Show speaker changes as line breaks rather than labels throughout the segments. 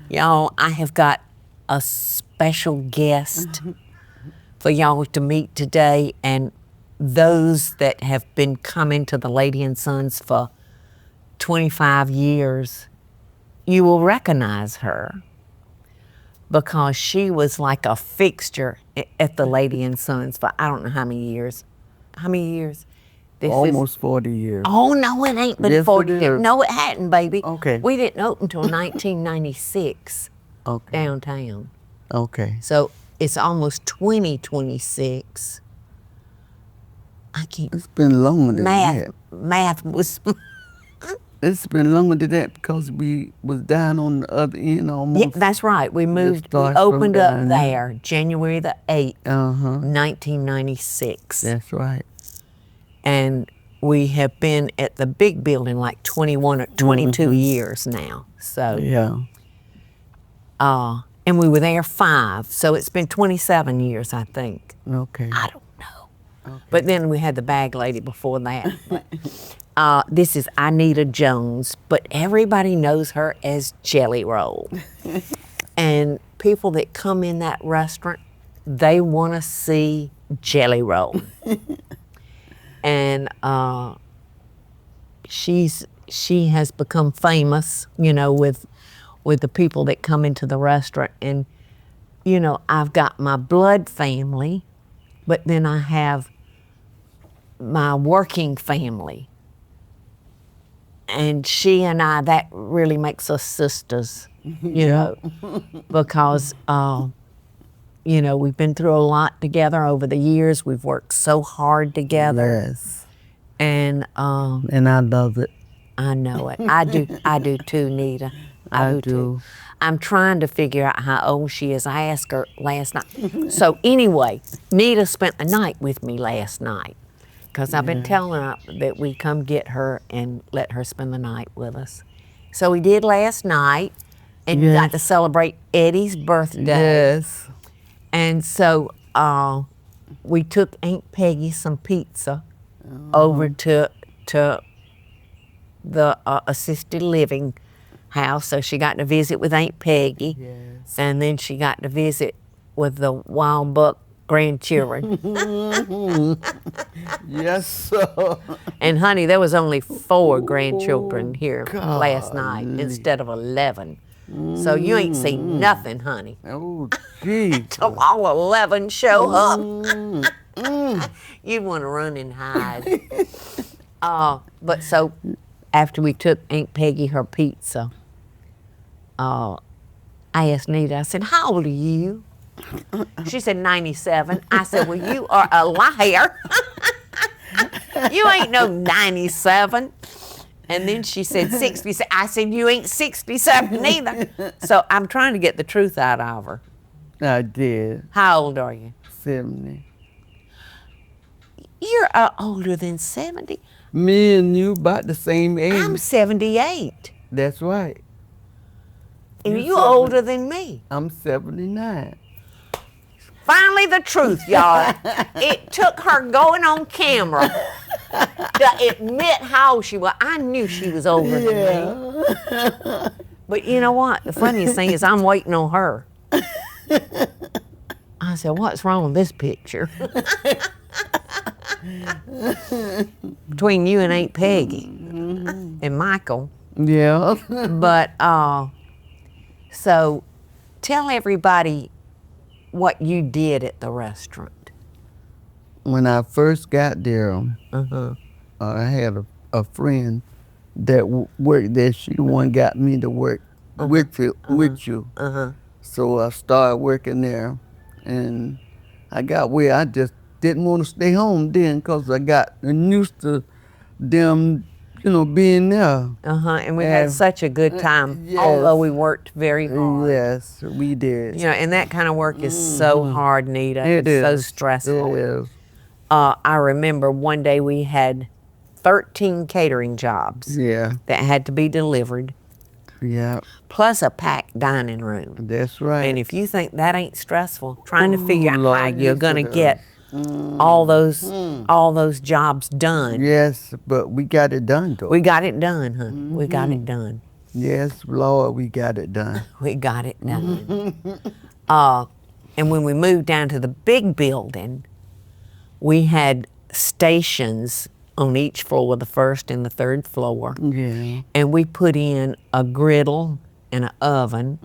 Y'all, I have got a special guest for y'all to meet today, and those that have been coming to the Lady and Sons for 25 years, you will recognize her because she was like a fixture at the Lady and Sons for I don't know how many years. How many years?
Almost 40 years.
Oh, no, it ain't been
Yes,
40
it
years.
is.
No, it hadn't, baby.
Okay.
We didn't open until 1996
Okay.
downtown.
Okay.
So it's almost 2026. I can't.
It's been longer than that.
Math was.
It's been longer than that because we was down on the other end almost.
Yeah, that's right. We moved. We
started from
opened up
down
there January the 8th,
Uh-huh.
1996.
That's right.
And we have been at the big building like 21 or 22 years now. So,
Yeah.
and we were there 5. So it's been 27 years, I think.
Okay.
I don't know. But then we had the bag lady before that. This is Anita Jones, but everybody knows her as Jellyroll. And people that come in that restaurant, they want to see Jellyroll. And she has become famous, you know, with the people that come into the restaurant. And, you know, I've got my blood family, but then I have my working family. And she and I, that really makes us sisters, you know, because, you know, we've been through a lot together over the years. We've worked so hard together.
Yes.
And
I love it.
I know it. I do too, Nita. I do too. I'm trying to figure out how old she is. I asked her last night. So anyway, Nita spent the night with me last night because I've been telling her that we come get her and let her spend the night with us. So we did last night and got to celebrate Eddie's birthday.
Yes.
And so we took Aunt Peggy some pizza over to the assisted living house. So she got to visit with Aunt Peggy.
Yes.
And then she got to visit with the Wild Buck grandchildren.
Yes, sir.
And honey, there was only 4 grandchildren here last night instead of 11. So you ain't seen nothing, honey.
Oh, gee.
Till all 11 show up. You want to run and hide. But so after we took Aunt Peggy her pizza, I asked Nita, I said, how old are you? She said 97. I said, well, you are a liar. You ain't no 97. And then she said 60. I said, you ain't 67 either. So I'm trying to get the truth out of her.
I did.
How old are you?
70.
You're older than 70.
Me and you about the same age.
I'm 78.
That's right.
And you're older than me.
I'm 79.
Finally, the truth, y'all. It took her going on camera to admit how old she was. I knew she was older than me. But you know what? The funniest thing is I'm waiting on her. I said, what's wrong with this picture? Between you and Aunt Peggy and Michael.
Yeah.
But, so tell everybody what you did at the restaurant.
When I first got there, I had a friend that worked there. She the one got me to work with you. So I started working there, and I got where I just didn't want to stay home then because I got used to them, you know, being there.
And we had such a good time,
yes.
although we worked very hard.
Yes, we did.
You know, and that kind of work is so hard, Nita.
It
it's so
is.
stressful.
It is.
I remember one day we had 13 catering jobs
Yeah.
that had to be delivered,
Yeah.
plus a packed dining room.
That's right.
And if you think that ain't stressful, trying to figure out
Lord,
how you're
yes,
gonna
it is.
get all those jobs done.
Yes, but we got it done though.
We got it done, honey. We got it done.
Yes, Lord, we got it done.
We got it done. And when we moved down to the big building, we had stations on each floor, the first and the third floor.
Yeah.
And we put in a griddle and an oven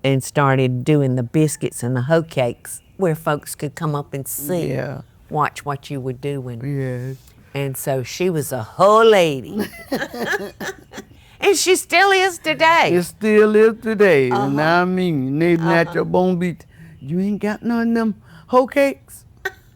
and started doing the biscuits and the hoe cakes where folks could come up and see, watch what you were doing.
Yes.
And so she was a whole lady. And she still is today.
It still is today. And I mean, they at your bone beat. You ain't got none of them hoe cakes?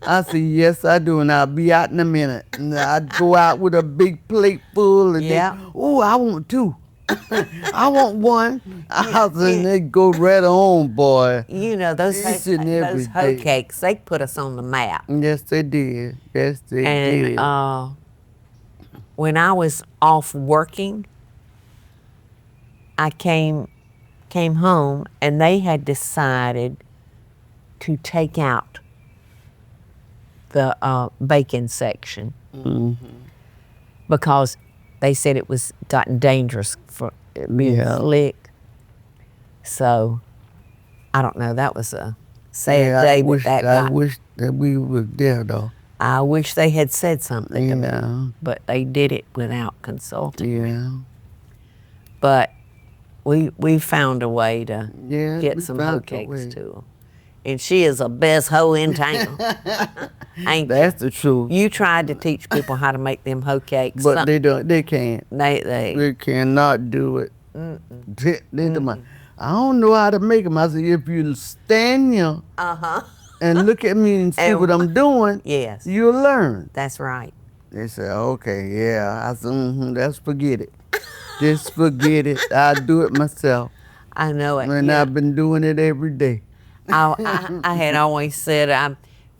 I said, yes, I do, and I'll be out in a minute. And I'd go out with a big plate full, and oh, I want two. I want one. I said, and they go right on, boy.
You know, those hoe cakes, they put us on the map.
Yes, they did. Yes, they did.
And when I was off working, I came home, and they had decided to take out the bacon section because they said it was gotten dangerous for being slick. So I don't know. That was a sad day. I
wish that we were there, though.
I wish they had said something to me, but they did it without consulting.
Yeah.
But we found a way to get some hoe cakes to them. And she is the best hoe in town.
That's the truth.
You tried to teach people how to make them hoe cakes.
But they don't. They can't.
They
cannot do it. I don't know how to make them. I said, if you stand here and look at me and see what I'm doing, you'll learn.
That's right.
They said, okay, yeah. I said, let's forget it. Just forget it. I'll do it myself.
I know it.
And I've been doing it every day.
I had always said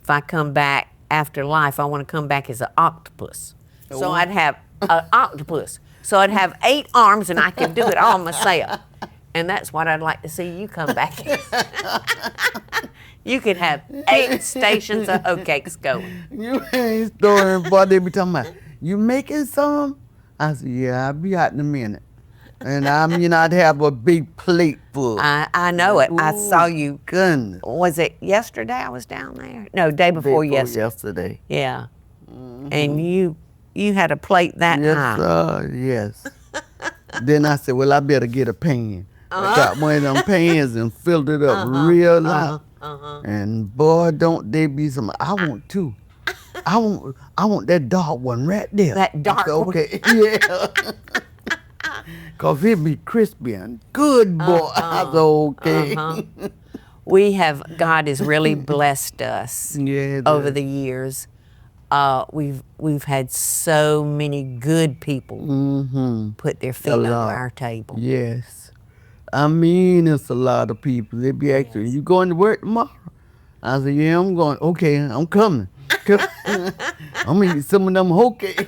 if I come back after life, I want to come back as an octopus. So I'd have an octopus. So I'd have 8 arms and I could do it all myself. And that's what I'd like to see you come back as. You could have 8 stations of hoe cakes going.
You ain't storing, boy. They be talking about, you making some? I said, yeah, I'll be out in a minute. And I mean, I'd have a big plate full.
I know it. I saw you.
Goodness.
Was it yesterday I was down there? No, day before yesterday. Yeah. And you had a plate that high.
Yes. Then I said, well, I better get a pan. I got one of them pans and filled it up real loud. And boy, don't they be some. I want 2. I want that dark one right there.
That dark one.
Okay, yeah. Cause it be crispy and good, boy. I said, okay.
God has really blessed us over the years. We've had so many good people put their feet on our table.
Yes. I mean, it's a lot of people. They be asking, you going to work tomorrow? I said, yeah, I'm going. Okay, I'm coming. I'm going to eat some of them hoe cakes.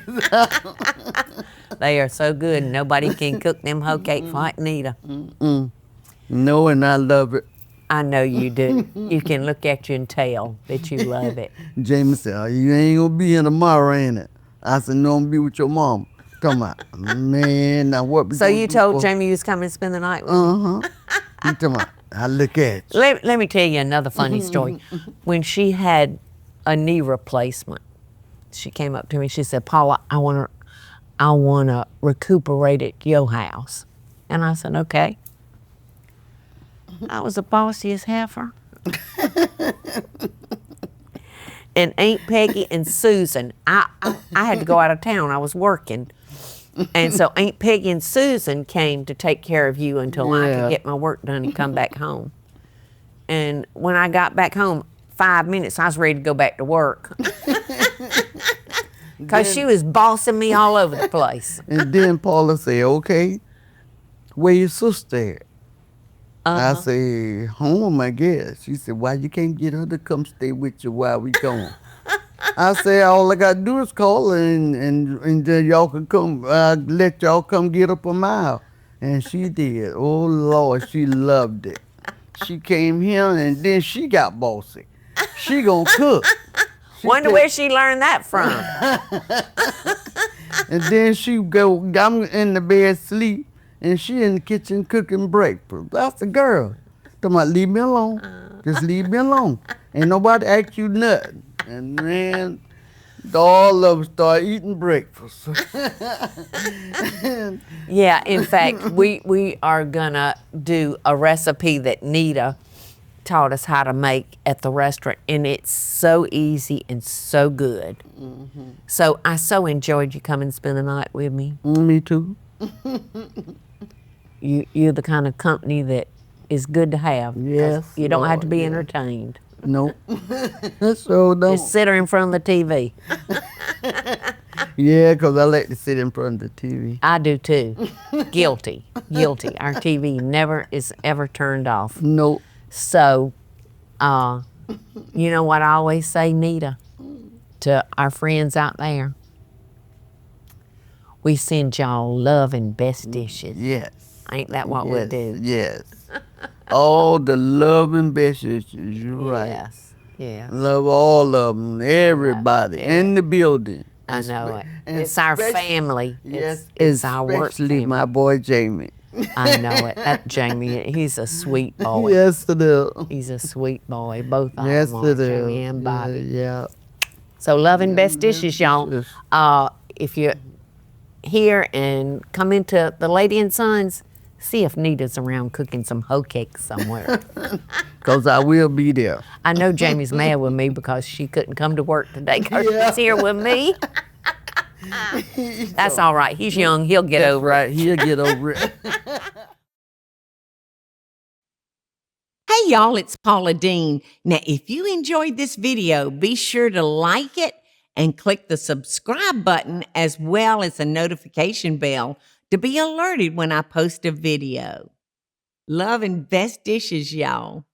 They are so good. Nobody can cook them hoe cakes like Nita.
No, and I love it.
I know you do. You can look at you and tell that you love it.
Jamie said, oh, you ain't going to be here tomorrow, ain't it? I said, no, I'm going to be with your mom. Come on. Man, now what we
So you told Jamie you was coming to spend the night with me?
You talking about, I look at you.
Let me tell you another funny story. When she had a knee replacement, she came up to me and she said, Paula, I want to recuperate at your house. And I said, okay. I was the bossiest heifer. And Aunt Peggy and Susan, I had to go out of town. I was working. And so Aunt Peggy and Susan came to take care of you until I could get my work done and come back home. And when I got back home, 5 minutes, I was ready to go back to work. Because she was bossing me all over the place.
And then Paula said, okay, where your sister at? I said, home, I guess. She said, why you can't get her to come stay with you while we gone? I said, all I got to do is call her and then y'all can come, let y'all come get up a mile. And she did. Oh, Lord, she loved it. She came here and then she got bossy. She gonna cook.
Wonder where she learned that from.
And then she go, I'm in the bed sleep, and she in the kitchen cooking breakfast. I said, girl, talking about leave me alone. Just leave me alone. Ain't nobody ask you nothing. And man, all of us start eating breakfast.
Yeah, in fact, we are gonna do a recipe that Nita taught us how to make at the restaurant, and it's so easy and so good. So I so enjoyed you coming and spend the night with me.
Me too.
You're the kind of company that is good to have.
Yes,
You don't have to
Lord,
be
yeah.
entertained.
Nope. So don't.
Just sit her in front of the TV.
Yeah, 'cause I like to sit in front of the TV.
I do too. Guilty. Guilty. Our TV never is ever turned off.
Nope.
So, you know what I always say, Nita, to our friends out there? We send y'all love and best dishes.
Yes.
Ain't that what we'll do?
Yes. All the love and best wishes. You're right.
Yes. Yeah.
Love all of them, everybody in the building.
I know it.
And
It's our
especially-
family.
Yes,
It's our work
especially
family.
my boy Jamie.
I know it. That Jamie, he's a sweet boy.
Yes, it is.
He's a sweet boy. Both of
Yes,
them are,
it
Jamie
is.
and Bobby.
Yeah.
So love and best dishes, y'all.
dishes.
If you're here and come into the Lady and Sons, see if Nita's around cooking some hoe cakes somewhere.
Because I will be there.
I know Jamie's mad with me because she couldn't come to work today because she's here with me. That's all right. He's young. He'll get over it.
Right, he'll get over it.
Hey y'all, it's Paula Deen. Now, if you enjoyed this video, be sure to like it and click the subscribe button as well as the notification bell to be alerted when I post a video. Love and best dishes, y'all.